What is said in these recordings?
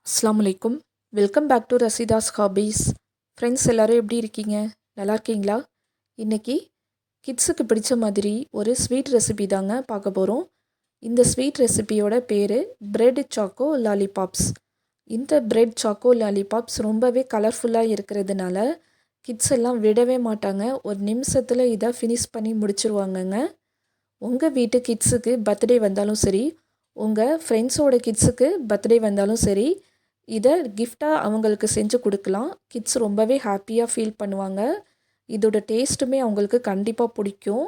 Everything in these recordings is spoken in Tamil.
அஸ்ஸலாமு அலைக்கும். Welcome back to Rasheeda's hobbies. Friends எல்லோரும் எப்படி இருக்கீங்க? நல்லா இருக்கீங்களா? இன்றைக்கி கிட்ஸுக்கு பிடிச்ச மாதிரி ஒரு ஸ்வீட் ரெசிபி தாங்க பார்க்க போகிறோம். இந்த ஸ்வீட் ரெசிபியோட பேர் பிரெட் சாக்கோ லாலிபாப்ஸ். இந்த பிரெட் சாக்கோ லாலிபாப்ஸ் ரொம்பவே கலர்ஃபுல்லாக இருக்கிறதுனால கிட்ஸ் எல்லாம் விடவே மாட்டாங்க. ஒரு நிமிஷத்தில் இதை ஃபினிஷ் பண்ணி முடிச்சிருவாங்கங்க. உங்கள் வீட்டு கிட்ஸுக்கு பர்த்டே வந்தாலும் சரி, உங்கள் ஃப்ரெண்ட்ஸோட கிட்ஸுக்கு பர்த்டே வந்தாலும் சரி, இதை கிஃப்டாக அவங்களுக்கு செஞ்சு கொடுக்கலாம். கிட்ஸ் ரொம்பவே ஹாப்பியாக ஃபீல் பண்ணுவாங்க. இதோட டேஸ்ட்டுமே அவங்களுக்கு கண்டிப்பாக பிடிக்கும்.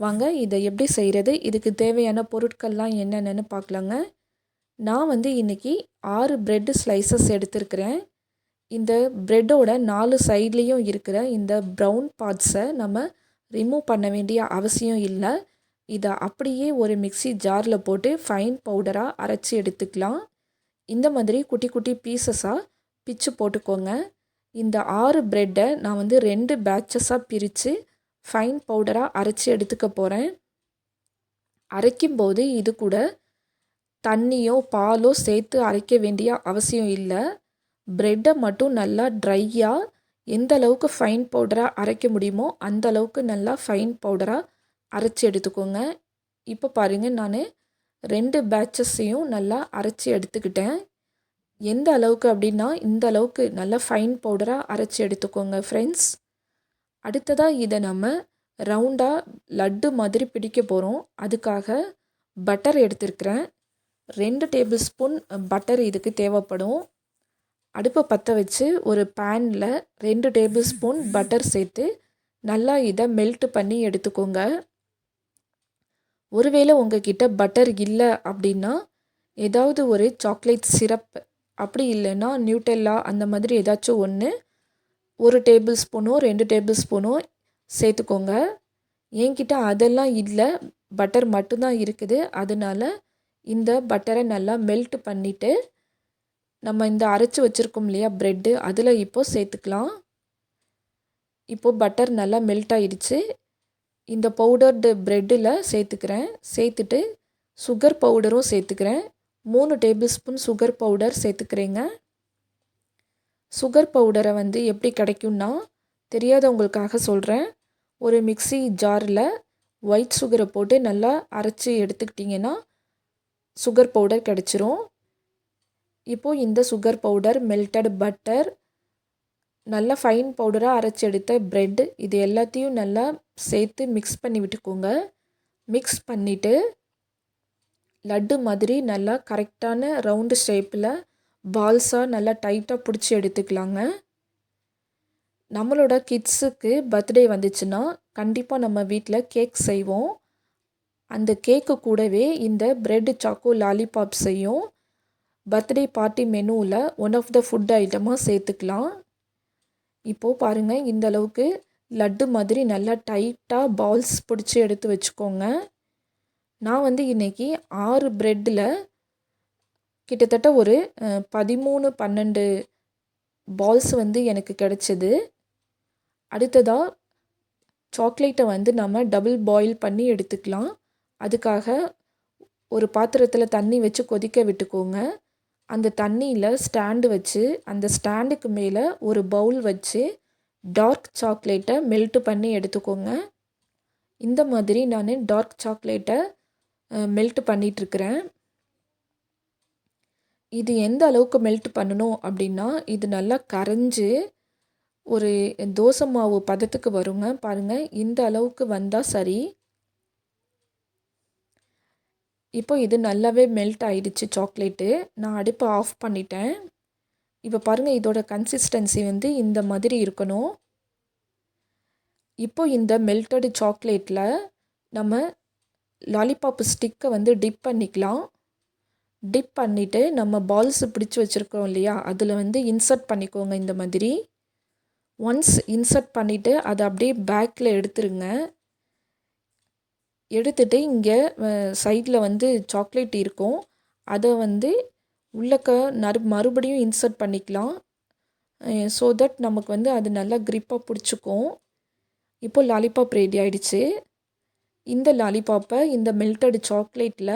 வாங்க இதை எப்படி செய்கிறது, இதுக்கு தேவையான பொருட்கள்லாம் என்னென்னு பார்க்கலாங்க. நான் இன்றைக்கி 6 பிரெட் ஸ்லைசஸ் எடுத்துருக்கிறேன். இந்த பிரெட்டோட 4 சைட்லேயும் இருக்கிற இந்த ப்ரௌன் பார்ட்ஸை நம்ம ரிமூவ் பண்ண வேண்டிய அவசியம் இல்லை. இதை அப்படியே ஒரு மிக்ஸி ஜாரில் போட்டு ஃபைன் பவுடராக அரைச்சி எடுத்துக்கலாம். இந்த மாதிரி குட்டி குட்டி பீசஸாக பிச்சு போட்டுக்கோங்க. இந்த 6 பிரெட்டை நான் 2 பேட்சஸாக பிரித்து ஃபைன் பவுடராக அரைச்சி எடுத்துக்க போகிறேன். அரைக்கும்போது இது கூட தண்ணியோ பாலோ சேர்த்து அரைக்க வேண்டிய அவசியம் இல்லை. பிரெட்டை மட்டும் நல்லா ட்ரையாக எந்த அளவுக்கு ஃபைன் பவுடராக அரைக்க முடியுமோ அந்த அளவுக்கு நல்லா ஃபைன் பவுடராக அரைச்சி எடுத்துக்கோங்க. இப்போ பாருங்கள், நான் 2 பேட்சஸையும் நல்லா அரைச்சி எடுத்துக்கிட்டேன். எந்த அளவுக்கு அப்படின்னா இந்த அளவுக்கு நல்லா ஃபைன் பவுடராக அரைச்சி எடுத்துக்கோங்க ஃப்ரெண்ட்ஸ். அடுத்ததாக இதை நம்ம ரவுண்டாக லட்டு மாதிரி பிடிக்க போகிறோம். அதுக்காக பட்டர் எடுத்துருக்கிறேன். 2 டேபிள் ஸ்பூன் பட்டர் இதுக்கு தேவைப்படும். அடுப்பை பற்ற வச்சு ஒரு பேனில் 2 டேபிள் ஸ்பூன் பட்டர் சேர்த்து நல்லா இதை மெல்ட் பண்ணி எடுத்துக்கோங்க. ஒருவேளை உங்ககிட்ட பட்டர் இல்லை அப்படின்னா ஏதாவது ஒரு சாக்லேட் சிரப், அப்படி இல்லைன்னா நியூட்டெல்லா அந்த மாதிரி ஏதாச்சும் ஒன்று 1 டேபிள் ஸ்பூனோ 2 டேபிள் ஸ்பூனோ சேர்த்துக்கோங்க. என்கிட்ட அதெல்லாம் இல்லை, பட்டர் மட்டும்தான் இருக்குது. அதனால் இந்த பட்டரை நல்லா மெல்ட் பண்ணிவிட்டு நம்ம இந்த அரைச்சி வச்சுருக்கோம் இல்லையா ப்ரெட்டு, அதில் இப்போது சேர்த்துக்கலாம். இப்போது பட்டர் நல்லா மெல்ட் ஆயிடுச்சு. இந்த பவுடர்டு ப்ரெட்டில் சேர்த்துக்கிறேன். சேர்த்துட்டு சுகர் பவுடரும் சேர்த்துக்கிறேன். 3 டேபிள் ஸ்பூன் சுகர் பவுடர் சேர்த்துக்கிறேங்க. சுகர் பவுடரை எப்படி கிடைக்கும்னா தெரியாதவங்களுக்காக சொல்கிறேன். ஒரு மிக்ஸி ஜாரில் ஒயிட் சுகரை போட்டு நல்லா அரைச்சி எடுத்துக்கிட்டிங்கன்னா சுகர் பவுடர் கிடச்சிரும். இப்போது இந்த சுகர் பவுடர், மெல்டட் பட்டர், நல்லா ஃபைன் பவுடராக அரைச்சி எடுத்த ப்ரெட், இது எல்லாத்தையும் நல்லா சேர்த்து மிக்ஸ் பண்ணி விட்டுக்கோங்க. மிக்ஸ் பண்ணிவிட்டு லட்டு மாதிரி நல்லா கரெக்டான ரவுண்டு ஷேப்பில் பால்ஸாக நல்லா டைட்டாக பிடிச்சி எடுத்துக்கலாங்க. நம்மளோட கிட்ஸுக்கு பர்த்டே வந்துச்சுன்னா கண்டிப்பாக நம்ம வீட்டில் கேக் செய்வோம். அந்த கேக்கு கூடவே இந்த பிரெட் சாக்கோ லாலிபாப்ஸையும் பர்த்டே பார்ட்டி மெனுவில் ஒன் ஆஃப் த ஃபுட் ஐட்டமாக சேர்த்துக்கலாம். இப்போது பாருங்கள், இந்த அளவுக்கு லட்டு மாதிரி நல்லா டைட்டாக பால்ஸ் பிடிச்சி எடுத்து வச்சுக்கோங்க. நான் இன்றைக்கி 6 பிரெட்டில் கிட்டத்தட்ட ஒரு 13-12 பால்ஸ் எனக்கு கிடச்சிது. அடுத்ததாக சாக்லேட்டை நம்ம டபுள் பாயில் பண்ணி எடுத்துக்கலாம். அதுக்காக ஒரு பாத்திரத்தில் தண்ணி வச்சு கொதிக்க விட்டுக்கோங்க. அந்த தண்ணியில் ஸ்டாண்டு வச்சு அந்த ஸ்டாண்டுக்கு மேலே ஒரு பவுல் வச்சு டார்க் சாக்லேட்டை மெல்ட் பண்ணி எடுத்துக்கோங்க. இந்த மாதிரி நான் டார்க் சாக்லேட்டை மெல்ட் பண்ணிகிட்ருக்கிறேன். இது எந்த அளவுக்கு மெல்ட் பண்ணணும் அப்படின்னா இது நல்லா கரைஞ்சி ஒரு தோசை மாவு பதத்துக்கு வருங்க. பாருங்கள், இந்த அளவுக்கு வந்தால் சரி. இப்போ இது நல்லாவே மெல்ட் ஆகிடுச்சு சாக்லேட்டு. நான் அடுப்பை ஆஃப் பண்ணிட்டேன். இப்போ பாருங்கள், இதோட கன்சிஸ்டன்சி இந்த மாதிரி இருக்கணும். இப்போ இந்த மெல்டடு சாக்லேட்டில் நம்ம லாலிபாப் ஸ்டிக்கை டிப் பண்ணிக்கலாம். டிப் பண்ணிவிட்டு நம்ம பால்ஸ் பிடிச்சி வச்சுருக்கோம் இல்லையா, அதில் இன்சர்ட் பண்ணிக்கோங்க. இந்த மாதிரி ஒன்ஸ் இன்சர்ட் பண்ணிவிட்டு அதை அப்படியே பேக்கில் எடுத்துருங்க. எடுத்துகிட்டு இங்கே சைடில் சாக்லேட் இருக்கும், அதை உள்ளக்க மறுபடியும் இன்சர்ட் பண்ணிக்கலாம். ஸோ தட் நமக்கு அது நல்லா க்ரிப்பாக பிடிச்சிக்கும். இப்போது லாலிபாப் ரெடி ஆகிடுச்சு. இந்த லாலிபாப்பை இந்த மெல்டடு சாக்லேட்டில்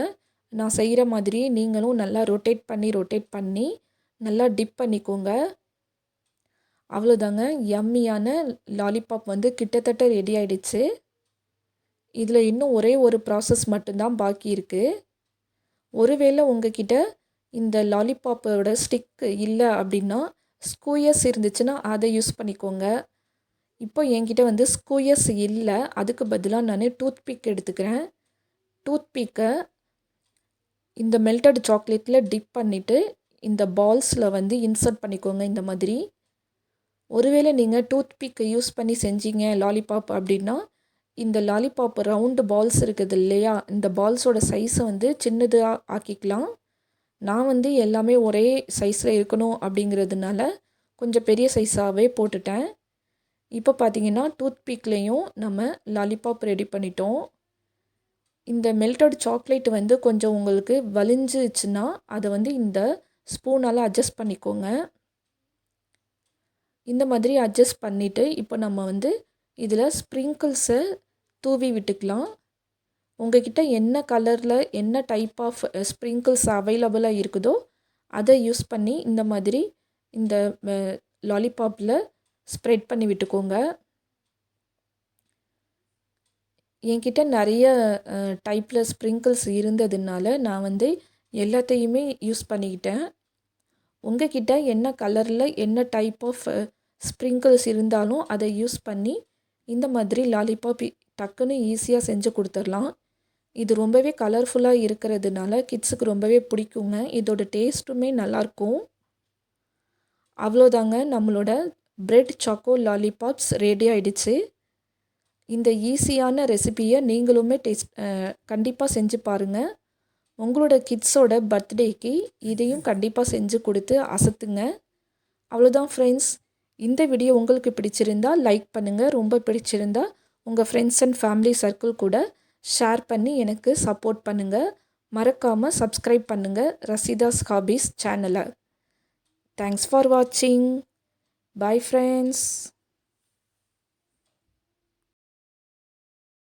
நான் செய்கிற மாதிரி நீங்களும் நல்லா ரொட்டேட் பண்ணி நல்லா டிப் பண்ணிக்கோங்க. அவ்வளோதாங்க, யம்மியான லாலிபாப் வந்து கிட்டத்தட்ட ரெடி ஆயிடுச்சு. இதில் இன்னும் ஒரே ஒரு ப்ராசஸ் மட்டும்தான் பாக்கி இருக்குது. ஒருவேளை உங்ககிட்ட இந்த லாலிபாப்போட ஸ்டிக் இல்லை அப்படின்னா ஸ்கூயர்ஸ் இருந்துச்சுன்னா அதை யூஸ் பண்ணிக்கோங்க. இப்போ என்கிட்ட வந்து ஸ்கூயர்ஸ் இல்லை, அதுக்கு பதிலாக நான் டூத்பிக் எடுத்துக்கிறேன். டூத்பிக்கை இந்த மெல்டட் சாக்லேட்டில் டிப் பண்ணிவிட்டு இந்த பால்ஸில் வந்து இன்சர்ட் பண்ணிக்கோங்க இந்த மாதிரி. ஒருவேளை நீங்கள் டூத்பிக்கை யூஸ் பண்ணி செஞ்சீங்க லாலிபாப் அப்படின்னா இந்த லாலிபாப் ரவுண்டு பால்ஸ் இருக்குது இல்லையா, இந்த பால்ஸோட சைஸை வந்து சின்னதாக ஆக்கிக்கலாம். நான் வந்து எல்லாமே ஒரே சைஸில் இருக்கணும் அப்படிங்கிறதுனால கொஞ்சம் பெரிய சைஸாகவே போட்டுட்டேன். இப்போ பார்த்தீங்கன்னா டூத்பிக்லேயும் நம்ம லாலிபாப் ரெடி பண்ணிட்டோம். இந்த மெல்டட் சாக்லேட் வந்து கொஞ்சம் உங்களுக்கு வலிஞ்சிச்சுன்னா அதை வந்து இந்த ஸ்பூனால் அட்ஜஸ்ட் பண்ணிக்கோங்க. இந்த மாதிரி அட்ஜஸ்ட் பண்ணிவிட்டு இப்போ நம்ம வந்து இதில் ஸ்ப்ரிங்கிள்ஸை தூவி விட்டுக்கலாம். உங்ககிட்ட என்ன கலரில் என்ன டைப் ஆஃப் ஸ்ப்ரிங்கிள்ஸ் அவைலபிளாக இருக்குதோ அதை யூஸ் பண்ணி இந்த மாதிரி இந்த லாலிபாப்பில் ஸ்ப்ரெட் பண்ணி விட்டுக்கோங்க. என்கிட்ட நிறைய டைப்பில் ஸ்ப்ரிங்கிள்ஸ் இருந்ததுனால நான் வந்து எல்லாத்தையுமே யூஸ் பண்ணிக்கிட்டேன். உங்ககிட்ட என்ன கலரில் என்ன டைப் ஆஃப் ஸ்ப்ரிங்கிள்ஸ் இருந்தாலும் அதை யூஸ் பண்ணி இந்த மாதிரி லாலிபாப் டக்குன்னு ஈஸியாக செஞ்சு கொடுத்துடலாம். இது ரொம்பவே கலர்ஃபுல்லாக இருக்கிறதுனால கிட்ஸுக்கு ரொம்பவே பிடிக்குங்க. இதோட டேஸ்ட்டுமே நல்லாயிருக்கும். அவ்வளோதாங்க, நம்மளோட பிரெட் சாக்கோ லாலிபாப்ஸ் ரெடி ஆகிடுச்சு. இந்த ஈஸியான ரெசிபியை நீங்களுமே கண்டிப்பாக செஞ்சு பாருங்கள். உங்களோட கிட்ஸோட பர்த்டேக்கு இதையும் கண்டிப்பாக செஞ்சு கொடுத்து அசத்துங்க. அவ்வளோதான் ஃப்ரெண்ட்ஸ், இந்த வீடியோ உங்களுக்கு பிடிச்சிருந்தா லைக் பண்ணுங்கள். ரொம்ப பிடிச்சிருந்தா உங்கள் ஃப்ரெண்ட்ஸ் அண்ட் ஃபேமிலி சர்க்கிள் கூட ஷேர் பண்ணி எனக்கு சப்போர்ட் பண்ணுங்கள். மறக்காமல் சப்ஸ்கிரைப் பண்ணுங்கள் ரசீதாஸ் ஹாபீஸ் சேனலை. தேங்க்ஸ் ஃபார் வாட்சிங். Bye friends.